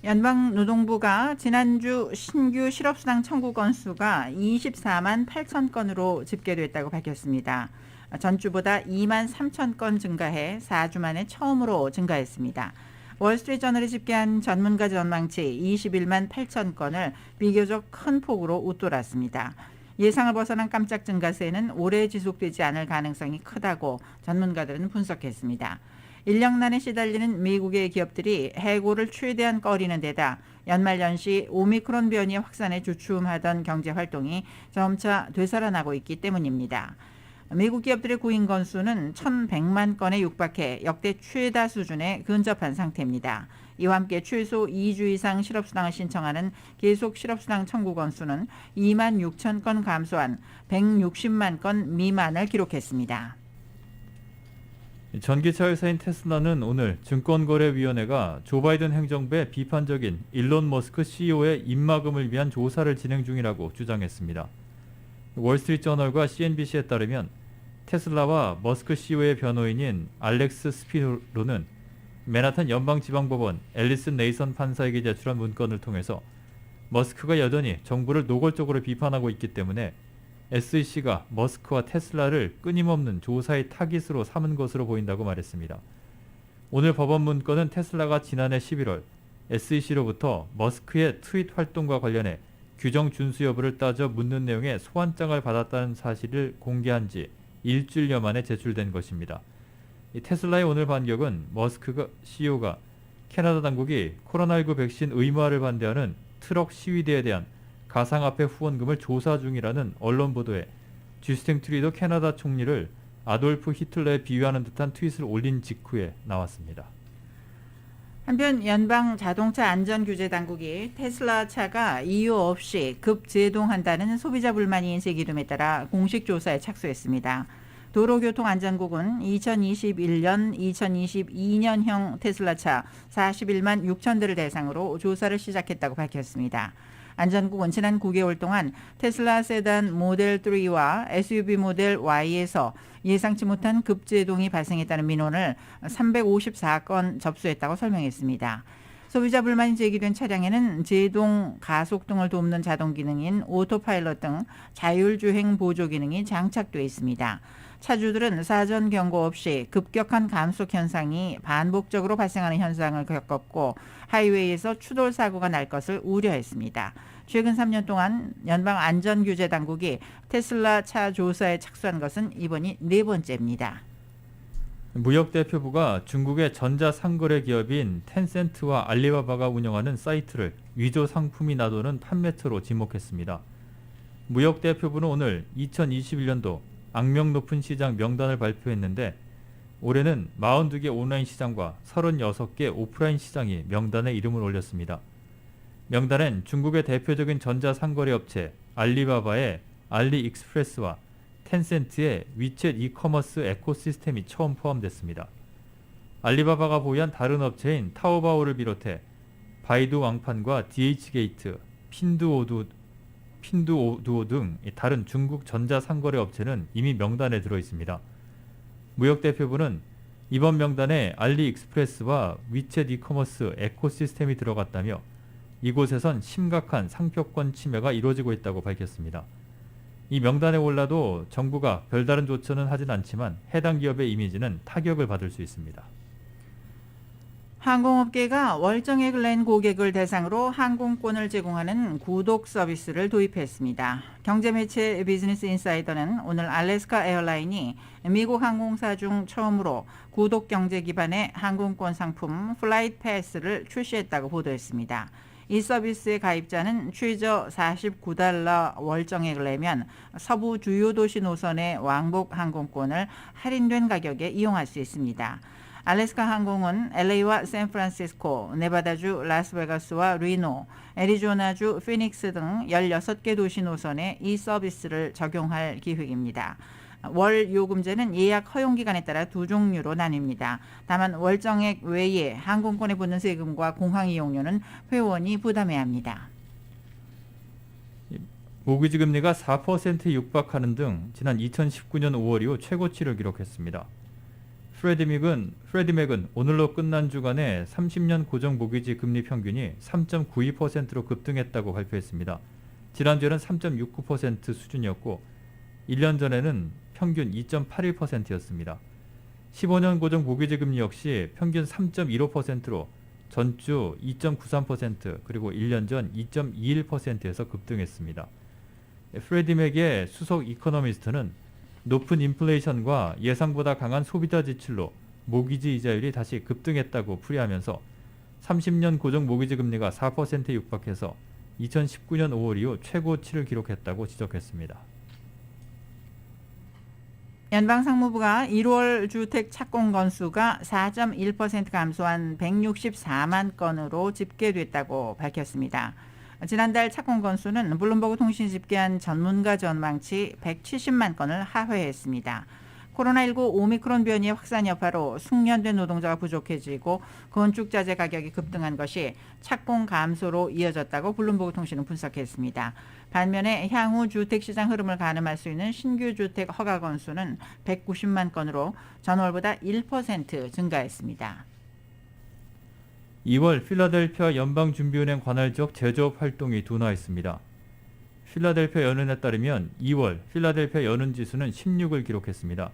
연방노동부가 지난주 신규 실업수당 청구 건수가 24만 8천 건으로 집계됐다고 밝혔습니다. 전주보다 2만 3천 건 증가해 4주 만에 처음으로 증가했습니다. 월스트리트저널이 집계한 전문가 전망치 21만 8천 건을 비교적 큰 폭으로 웃돌았습니다. 예상을 벗어난 깜짝 증가세는 오래 지속되지 않을 가능성이 크다고 전문가들은 분석했습니다. 인력난에 시달리는 미국의 기업들이 해고를 최대한 꺼리는 데다 연말연시 오미크론 변이 확산에 주춤하던 경제활동이 점차 되살아나고 있기 때문입니다. 미국 기업들의 구인 건수는 1,100만 건에 육박해 역대 최다 수준에 근접한 상태입니다. 이와 함께 최소 2주 이상 실업수당을 신청하는 계속 실업수당 청구 건수는 2만 6천 건 감소한 160만 건 미만을 기록했습니다. 전기차 회사인 테슬라는 오늘 증권거래위원회가 조 바이든 행정부의 비판적인 일론 머스크 CEO의 입막음을 위한 조사를 진행 중이라고 주장했습니다. 월스트리트저널과 CNBC에 따르면 테슬라와 머스크 CEO의 변호인인 알렉스 스피로는 맨하탄 연방지방법원 앨리슨 네이선 판사에게 제출한 문건을 통해서 머스크가 여전히 정부를 노골적으로 비판하고 있기 때문에 SEC가 머스크와 테슬라를 끊임없는 조사의 타깃으로 삼은 것으로 보인다고 말했습니다. 오늘 법원 문건은 테슬라가 지난해 11월 SEC로부터 머스크의 트윗 활동과 관련해 규정 준수 여부를 따져 묻는 내용의 소환장을 받았다는 사실을 공개한 지 일주일여 만에 제출된 것입니다. 테슬라의 오늘 반격은 머스크 CEO가 캐나다 당국이 코로나19 백신 의무화를 반대하는 트럭 시위대에 대한 가상화폐 후원금을 조사 중이라는 언론 보도에 주스틴 트루도 캐나다 총리를 아돌프 히틀러에 비유하는 듯한 트윗을 올린 직후에 나왔습니다. 한편 연방 자동차 안전규제 당국이 테슬라 차가 이유 없이 급제동한다는 소비자 불만이 제기됨에 따라 공식 조사에 착수했습니다. 도로교통안전국은 2021년, 2022년형 테슬라 차 41만 6천 대를 대상으로 조사를 시작했다고 밝혔습니다. 안전국은 지난 9개월 동안 테슬라 세단 모델 3와 SUV 모델 Y에서 예상치 못한 급제동이 발생했다는 민원을 354건 접수했다고 설명했습니다. 소비자 불만이 제기된 차량에는 제동, 가속 등을 돕는 자동 기능인 오토파일럿 등 자율주행 보조 기능이 장착되어 있습니다. 차주들은 사전 경고 없이 급격한 감속 현상이 반복적으로 발생하는 현상을 겪었고 하이웨이에서 추돌 사고가 날 것을 우려했습니다. 최근 3년 동안 연방 안전규제 당국이 테슬라 차 조사에 착수한 것은 이번이 네 번째입니다. 무역대표부가 중국의 전자상거래 기업인 텐센트와 알리바바가 운영하는 사이트를 위조 상품이 나도는 판매처로 지목했습니다. 무역대표부는 오늘 2021년도 악명 높은 시장 명단을 발표했는데 올해는 42개 온라인 시장과 36개 오프라인 시장이 명단에 이름을 올렸습니다. 명단엔 중국의 대표적인 전자상거래 업체 알리바바의 알리익스프레스와 텐센트의 위챗 이커머스 에코시스템이 처음 포함됐습니다. 알리바바가 보유한 다른 업체인 타오바오를 비롯해 바이두 왕판과 DH게이트, 핀두오두오 등 다른 중국 전자상거래 업체는 이미 명단에 들어 있습니다. 무역대표부는 이번 명단에 알리익스프레스와 위챗 이커머스 에코시스템이 들어갔다며 이곳에선 심각한 상표권 침해가 이루어지고 있다고 밝혔습니다. 이 명단에 올라도 정부가 별다른 조처는 하진 않지만 해당 기업의 이미지는 타격을 받을 수 있습니다. 항공업계가 월정액을 낸 고객을 대상으로 항공권을 제공하는 구독 서비스를 도입했습니다. 경제매체 비즈니스 인사이더는 오늘 알래스카 에어라인이 미국 항공사 중 처음으로 구독 경제 기반의 항공권 상품 플라이트 패스를 출시했다고 보도했습니다. 이 서비스의 가입자는 최저 $49 월정액을 내면 서부 주요 도시 노선의 왕복 항공권을 할인된 가격에 이용할 수 있습니다. 알래스카 항공은 LA와 샌프란시스코, 네바다주 라스베가스와 리노, 애리조나주 피닉스 등 16개 도시 노선에 이 서비스를 적용할 계획입니다. 월 요금제는 예약 허용 기간에 따라 두 종류로 나뉩니다. 다만 월정액 외에 항공권에 붙는 세금과 공항 이용료는 회원이 부담해야 합니다. 모기지 금리가 4%에 육박하는 등 지난 2019년 5월 이후 최고치를 기록했습니다. 프레디맥은 오늘로 끝난 주간에 30년 고정 모기지 금리 평균이 3.92%로 급등했다고 발표했습니다. 지난주에는 3.69% 수준이었고 1년 전에는 평균 2.81%였습니다. 15년 고정 모기지 금리 역시 평균 3.15%로 전주 2.93% 그리고 1년 전 2.21%에서 급등했습니다. 프레디맥의 수석 이코노미스트는 높은 인플레이션과 예상보다 강한 소비자 지출로 모기지 이자율이 다시 급등했다고 풀이하면서 30년 고정 모기지 금리가 4%에 육박해서 2019년 5월 이후 최고치를 기록했다고 지적했습니다. 연방상무부가 1월 주택 착공 건수가 4.1% 감소한 164만 건으로 집계됐다고 밝혔습니다. 지난달 착공 건수는 블룸버그 통신이 집계한 전문가 전망치 170만 건을 하회했습니다. 코로나19 오미크론 변이의 확산 여파로 숙련된 노동자가 부족해지고 건축자재 가격이 급등한 것이 착공 감소로 이어졌다고 블룸버그 통신은 분석했습니다. 반면에 향후 주택시장 흐름을 가늠할 수 있는 신규 주택 허가 건수는 190만 건으로 전월보다 1% 증가했습니다. 2월 필라델피아 연방준비은행 관할 지역 제조업 활동이 둔화했습니다. 필라델피아 연은에 따르면 2월 필라델피아 연은지수는 16을 기록했습니다.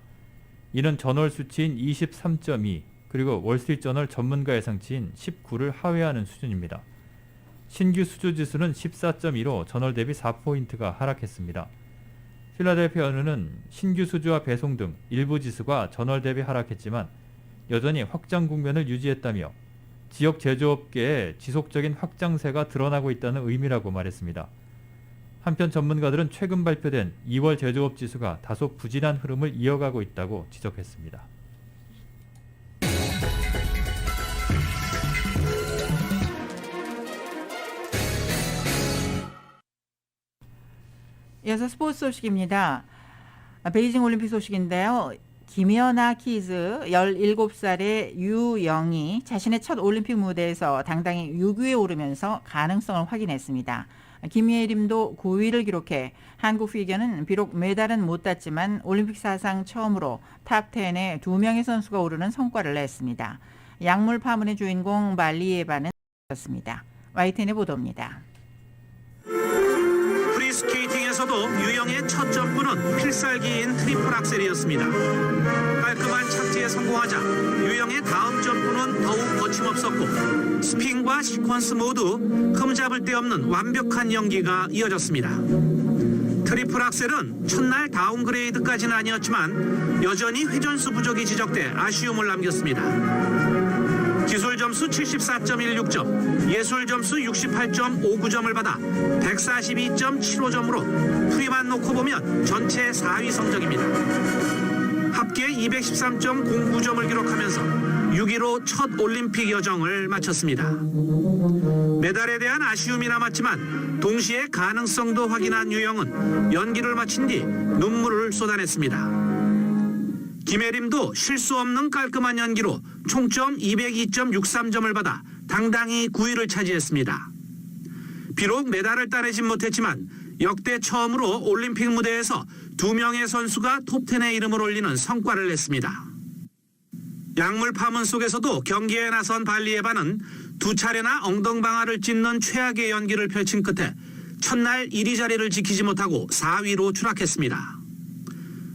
이는 전월 수치인 23.2 그리고 월스트리트저널 전문가 예상치인 19를 하회하는 수준입니다. 신규 수주지수는 14.2로 전월 대비 4포인트가 하락했습니다. 필라델피아 연은은 신규 수주와 배송 등 일부 지수가 전월 대비 하락했지만 여전히 확장 국면을 유지했다며 지역 제조업계의 지속적인 확장세가 드러나고 있다는 의미라고 말했습니다. 한편 전문가들은 최근 발표된 2월 제조업 지수가 다소 부진한 흐름을 이어가고 있다고 지적했습니다. 이어서 스포츠 소식입니다. 베이징 올림픽 소식인데요. 김연아 키즈 17살의 유영이 자신의 첫 올림픽 무대에서 당당히 6위에 오르면서 가능성을 확인했습니다. 김예림도 9위를 기록해 한국 피겨는 비록 메달은 못 땄지만 올림픽 사상 처음으로 탑10에 2명의 선수가 오르는 성과를 냈습니다. 약물 파문의 주인공 발리에바는 졌습니다. YTN의 보도입니다. 프리스케이팅에서도 유영의 첫 점프는 필살기인 트리플 악셀이었습니다. 깔끔한 착지에 성공하자 유영의 다음 점프는 더욱 거침없었고 스핀과 시퀀스 모두 흠잡을 데 없는 완벽한 연기가 이어졌습니다. 트리플 악셀은 첫날 다운그레이드까지는 아니었지만 여전히 회전수 부족이 지적돼 아쉬움을 남겼습니다. 기술 점수 74.16점, 예술 점수 68.59점을 받아 142.75점으로 풀이만 놓고 보면 전체 4위 성적입니다. 합계 213.09점을 기록하면서 6위로 첫 올림픽 여정을 마쳤습니다. 메달에 대한 아쉬움이 남았지만 동시에 가능성도 확인한 유영은 연기를 마친 뒤 눈물을 쏟아냈습니다. 김예림도 실수 없는 깔끔한 연기로 총점 202.63점을 받아 당당히 9위를 차지했습니다. 비록 메달을 따내진 못했지만 역대 처음으로 올림픽 무대에서 2명의 선수가 톱10에 이름을 올리는 성과를 냈습니다. 약물 파문 속에서도 경기에 나선 발리에바는 두 차례나 엉덩방아를 찢는 최악의 연기를 펼친 끝에 첫날 1위 자리를 지키지 못하고 4위로 추락했습니다.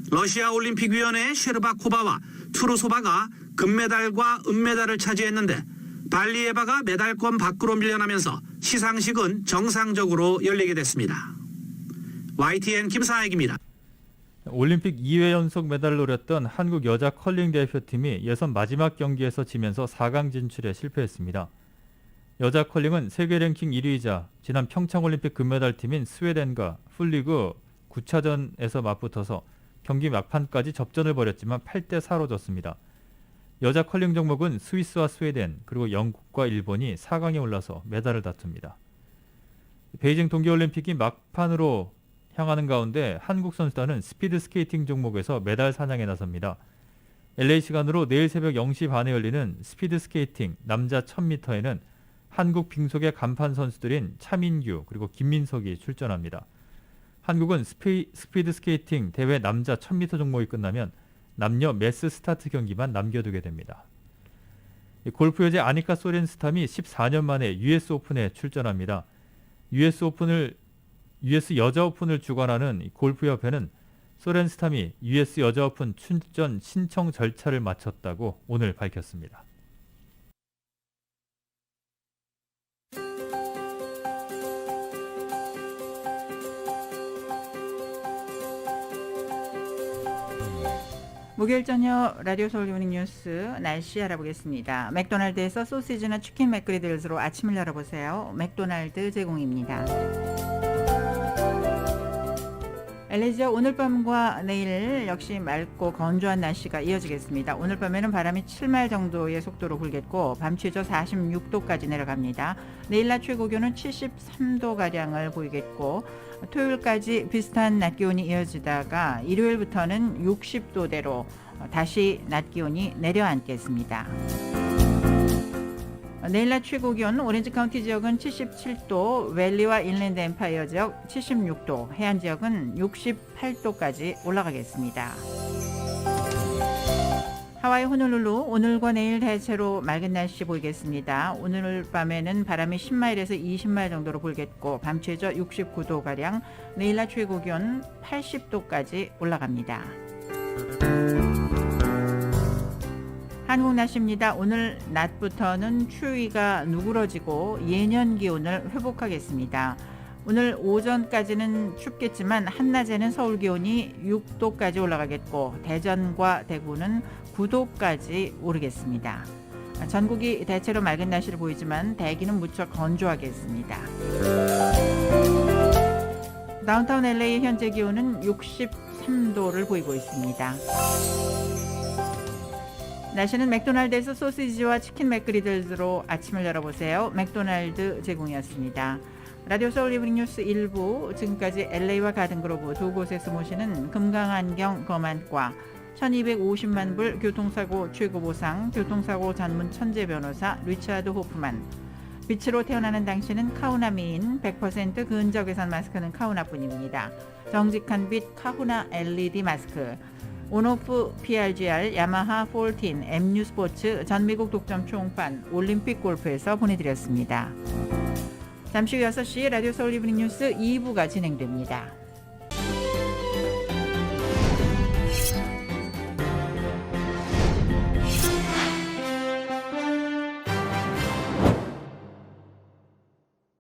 러시아 올림픽위원회 셰르바코바와 투르소바가 금메달과 은메달을 차지했는데 발리에바가 메달권 밖으로 밀려나면서 시상식은 정상적으로 열리게 됐습니다. YTN 김사익입니다. 올림픽 2회 연속 메달을 노렸던 한국 여자 컬링 대표팀이 예선 마지막 경기에서 지면서 4강 진출에 실패했습니다. 여자 컬링은 세계 랭킹 1위이자 지난 평창올림픽 금메달팀인 스웨덴과 풀리그 9차전에서 맞붙어서 경기 막판까지 접전을 벌였지만 8대4로 졌습니다. 여자 컬링 종목은 스위스와 스웨덴 그리고 영국과 일본이 4강에 올라서 메달을 다툽니다. 베이징 동계올림픽이 막판으로 향하는 가운데 한국 선수단은 스피드 스케이팅 종목에서 메달 사냥에 나섭니다. LA 시간으로 내일 새벽 0시 반에 열리는 스피드 스케이팅 남자 1000m에는 한국 빙속의 간판 선수들인 차민규 그리고 김민석이 출전합니다. 한국은 스피드 스케이팅 대회 남자 1000m 종목이 끝나면 남녀 매스 스타트 경기만 남겨두게 됩니다. 골프 여제 아니카 소렌스탐이 14년 만에 US 오픈에 출전합니다. US 여자 오픈을 주관하는 골프협회는 소렌스탐이 US 여자 오픈 출전 신청 절차를 마쳤다고 오늘 밝혔습니다. 목요일 저녁 라디오 서울 이브닝 뉴스 날씨 알아보겠습니다. 맥도날드에서 소시지나 치킨 맥그리들스로 아침을 열어보세요. 맥도날드 제공입니다. LA 지역 오늘 밤과 내일 역시 맑고 건조한 날씨가 이어지겠습니다. 오늘 밤에는 바람이 7마일 정도의 속도로 불겠고 밤 최저 46도까지 내려갑니다. 내일 낮 최고 기온은 73도가량을 보이겠고 토요일까지 비슷한 낮 기온이 이어지다가 일요일부터는 60도대로 다시 낮 기온이 내려앉겠습니다. 내일 낮 최고 기온 오렌지 카운티 지역은 77도, 웰리와 인랜드 엠파이어 지역 76도, 해안 지역은 68도까지 올라가겠습니다. 하와이 호놀룰루 오늘과 내일 대체로 맑은 날씨 보이겠습니다. 오늘 밤에는 바람이 10마일에서 20마일 정도로 불겠고 밤 최저 69도가량, 내일 낮 최고 기온 80도까지 올라갑니다. 한국 날씨입니다. 오늘 낮부터는 추위가 누그러지고 예년 기온을 회복하겠습니다. 오늘 오전까지는 춥겠지만 한낮에는 서울 기온이 6도까지 올라가겠고 대전과 대구는 9도까지 오르겠습니다. 전국이 대체로 맑은 날씨를 보이지만 대기는 무척 건조하겠습니다. 다운타운 LA 현재 기온은 63도를 보이고 있습니다. 날씨는 맥도날드에서 소시지와 치킨 맥그리들스로 아침을 열어보세요. 맥도날드 제공이었습니다. 라디오 서울 이브닝 뉴스 1부, 지금까지 LA와 가든그로브 두 곳에서 모시는 금강안경 검안과 1250만 불 교통사고 최고보상 교통사고 전문 천재 변호사 리차드 호프만, 빛으로 태어나는 당신은 카우나 미인 100% 근적외선 마스크는 카우나뿐입니다. 정직한 빛 카후나 LED 마스크, 온오프 PRGR 야마하 14 MU 스포츠 전미국 독점 총판 올림픽 골프에서 보내드렸습니다. 잠시 후 6시 라디오 서울 이브닝 뉴스 2부가 진행됩니다.